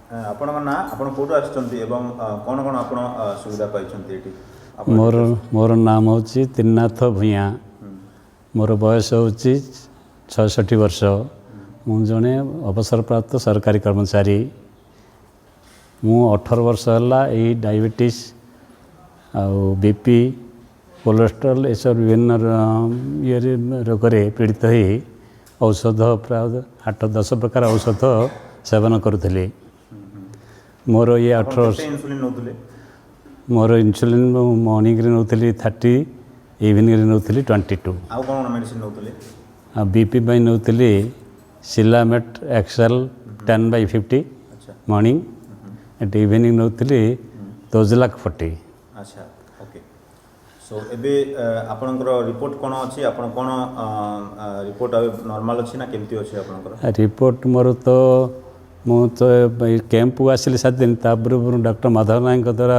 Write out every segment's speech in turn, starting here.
आपण ना आपण कोठो आछंती एवं कोन कोन आपण सुविधा पाइछंती एठी मोर मोर नाम होची त्रिनाथ भूया मोर बयस होची 66 वर्ष मु जने अवसर प्राप्त सरकारी कर्मचारी मु 18 वर्ष हला ए डायबिटीज आ बीपी कोलेस्ट्रॉल ये सब विभिन्न ये रोग पीड़ित ही औषध प्राय 8-10 प्रकार औषध सेवन करुली मोर ये 18 वर्ष इंसुलिन नौतले मोर इंसुलिन मॉर्निंग रे नौतली 30 इवनिंग रे नौतली 22 आ कोन मेडिसिन नौतले बीपी बाई नौतली सिलामेट एक्सेल 10/50 मॉर्निंग एट इवनिंग नौतली 2,40,000 अच्छा ओके सो एबे आपनकर रिपोर्ट कोन अछि आपन कोन रिपोर्ट अब नॉर्मल अछि ना केमती अछि आपनकर रिपोर्ट मोर तो मु तो कैंप को आसिली 7 दिन तापर डॉक्टर माधव नायक द्वारा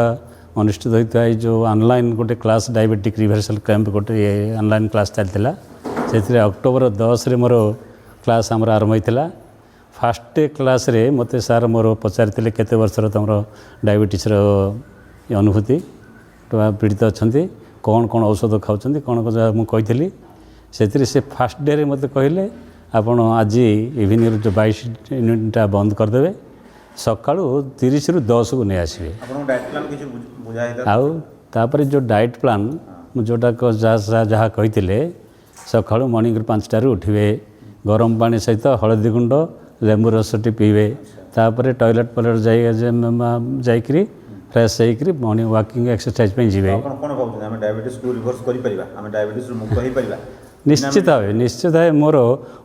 अनुष्ठित होता है जो ऑनलाइन गोटे क्लास डायबिटिक रिवर्सल कैंप गोटे ऑनलाइन क्लास चलता से अक्टोबर 10 रे मोर क्लास आमर आरंभ होता फास्ट क्लास रे मते सार मोर पचारि केते वर्षर तुम डायबिटीज अनुभूति पीड़ित अच्छा कौन कौन औषध खाऊँ कौन मुझे से फास्ट डे मत कहले आपण आज इवनिंग जो 22 यूनिटा बंद करदे सका 30 ରୁ 10 को नहीं आसबे आउे जो डाइट प्लान जोटा जहाँ कही सका मॉर्निंग 5 उठे गरम पानी सहित हलदी गुंड लेंबू रसटी पीबे तापर टॉयलेट पॉयलेट जाइकरी फ्रेश होकर मॉर्निंग वॉकिंग एक्सरसाइज पे जी निश्चित भाव निश्चित भाव मोर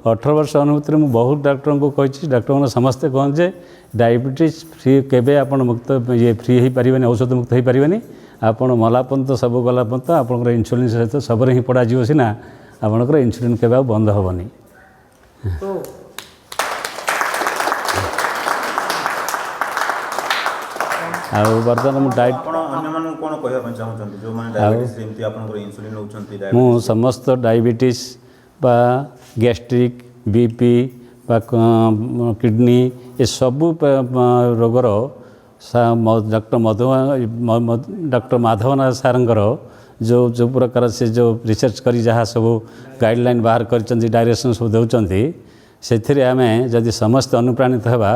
18 वर्ष अनुभूति में बहुत डॉक्टर को कही डॉक्टर मैंने समस्ते कहते डायबिटीज फ्री केबे आपण मुक्त ये फ्री हो पारे औषध मुक्त हो पारे आपण मला पर्यंत सब गला पर्यंत आपंकर इन्सुलिन सहित सब ही पड़ा जीव सीना आपंकर इन्सुलिन केबे बंद हेनी बर्तमान डाइट मु समस्त डायबिटीज बा गैस्ट्रिक बीपी बा किडनी ये सबू रोगर डॉक्टर माधवनाथ सारंगर जो जो प्रकार से जो रिसर्च करी जहाँ सब गाइडलाइन बाहर कर डायरेक्शन सब दौरान से आम जदि समस्त अनुप्राणित होगा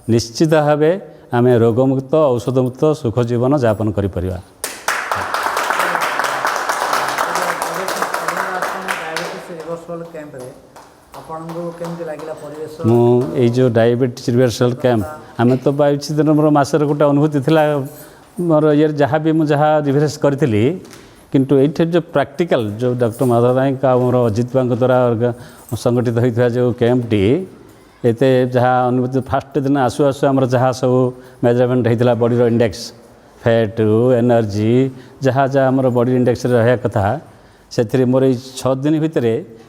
निश्चित भाव आम रोगमुक्त औषधमुक्त सुख जीवन यापन कर मुझे जो डायबिटीज रिवर्सल कैंप आम तो 22 दिन मोर मसर गोटे अनुभूति थी मोर ये जहाँ भी मुझे रिवर्स करी किंतु ये जो प्रैक्टिकल जो डॉक्टर माधव नायक मोर अजित बाबू द्वारा संगठित होता जो कैंपटी एते जहाँ अनुभूति फास्ट दिन आसु आसु आम जहाँ सब मेजरमेंट होता बॉडी इंडेक्स फैट एनर्जी जहाँ जहाँ आम बॉडी इंडेक्स रहा कथा से मोर 6 दिन भितर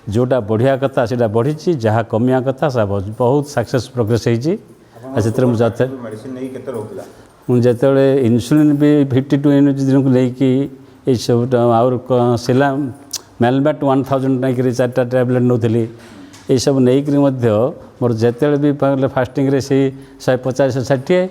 जोटा बढ़िया कथा से बढ़ी जहाँ कमिया कथा सब बहुत सक्सेस प्रोग्रेस होते मुझे इन्सुलिन भी 52 यूनिट दिन को लेकिन सब आउर सिला मेलमेट 1000 नहीं 4टा टैबलेट नौली ये सब नहीं मोर जिते भी फास्टिंग रे से 150-160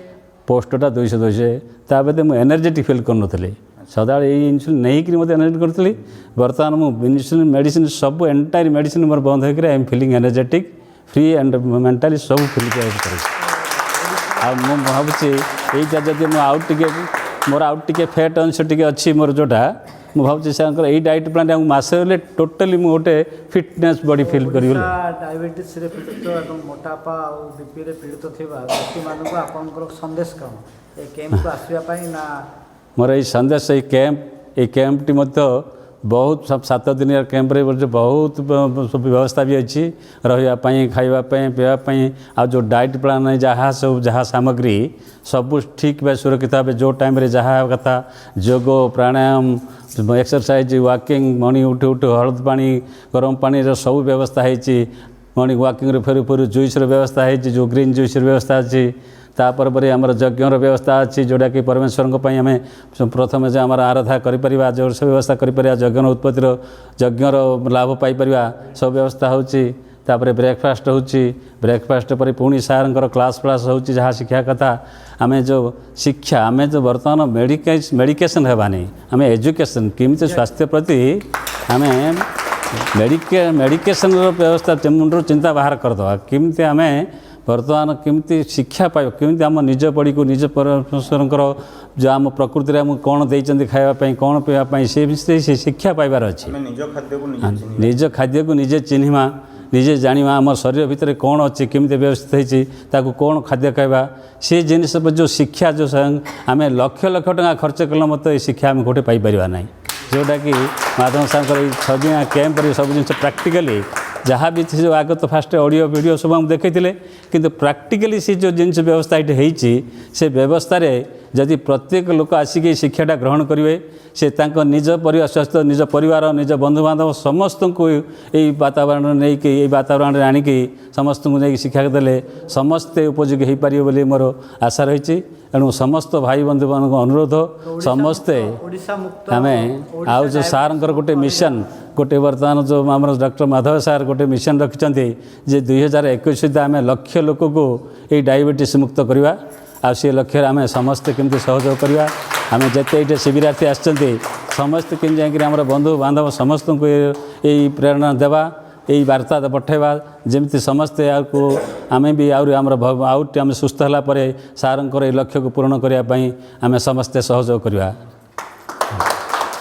पोस्टा 200 ताबे मुझे एनर्जेटिक फिल कर सदा ये इन्सुलिन नहीं कि मत एनर्जेटिक करी बर्तमान मुझे इन्सुलिन मेडिसिन सब एंटायर मेडिसिन मोर बंद होकर I am feeling energetic free and mentally सब फिल कर भावुँ यहीटा जब मोर आउट टे फैट अंश टे अच्छी मोर जोटा मुझे भावुँ से यही डाइट प्लान मसे टोटाली गोटे फिटनेस बॉडी फिल कर डायबिटीज पीड़ित और मोटापा और बीपी पीड़ित थी व्यक्ति मानक आपंकर संदेश कौन ये कैंप को आसवाई ना मोर ये संदेश ये कैंपटी बहुत 7 दिन कैंप रे बहुत व्यवस्था भी अच्छी रही खावाई पीवाई आ जो डाइट प्लान जहाँ सब जहाँ सामग्री सब ठीक भाई सुरक्षित भाव जो टाइम जहाँ कथा योग प्राणायाम एक्सरसाइज वॉकिंग मॉर्निंग उठू उठू हलद पानी गरम पानी सब व्यवस्था है मॉर्निंग वॉकिंग फेरू फेरू जुइस व्यवस्था है जो ग्रीन जुइस व्यवस्था अच्छी तापर आमर यज्ञर व्यवस्था अच्छी जोटा कि परमेश्वर आम प्रथम जो आम आराधा कर जो सब व्यवस्था कर यज्ञ उत्पत्तिर यज्ञर लाभ पाइपर सब व्यवस्था होची तापर ब्रेकफास्ट होची ब्रेकफास्ट पर पुणी सारंकर क्लास फ्लास होची जहाँ शिक्षा कथा आमे जो शिक्षा आमे जो वर्तमान मेडिकेशन हेबानी आमे एजुकेशन केमती स्वास्थ्य प्रति आमे मेडिकेशन व्यवस्था मुंडर चिंता बाहर करदे केमती आमे वर्तमान केमती शिक्षा पाइब केमती आम निज बड़ी को निज परमेश्वर जो आम प्रकृति में आमको कौन देते खावाई कौन पीवाई से विषय से शिक्षा पाइबार अच्छे निज खाद्य को निजे चिन्हवा निजे जाना आम शरीर भितर कौन अच्छे केमती व्यवस्थित होती ताकू कौन खाद्य खावा से जिनिस जो शिक्षा जो आम लक्ष लक्ष टका खर्च कल मत शिक्षा आम गोटे पाइपर ना जोटा कि माधव सागर 6 दिन कैंप सब जिन प्राक्टिकली जहाँ भी जो आग तो फास्ट ऑडियो वीडियो सब हम देखते किंतु प्राक्टिकली सी जो जिन व्यवस्था ये होती से व्यवस्था जदि प्रत्येक लोक आसिक शिक्षाटा ग्रहण करेंगे से निज परिवार स्वास्थ्य निज परिवार निज बंधुबांधव समस्त को यही वातावरण नहीं कि वातावरण आणिकी समस्त को नहीं शिक्षा देले समस्ते उपयोगी हो पारे बोली मोर आशा रही एणु समस्त भाई बंधु मान अनुरोध समस्ते आम आउ जो सार गोटे मिशन गोटे वर्तमान जो आम डॉक्टर माधव सार गोटे मिशन रखिंट जे 2021 सुधा आम लक्ष लोक को ये डायबिटीज मुक्त करवा आ सी लक्ष्य आम समस्ते केमती सहयोग करवा आम जिते ये शिविरार्थी आसते समस्ते केम जाकर बंधु बांधव समस्त को यही प्रेरणा देवा यही वार्ता पठेवा जमी समस्ते को आम भी आउट आम सुस्थ होला सारंकर लक्ष्य को पूरण करने आम समस्ते सहयोग करवा।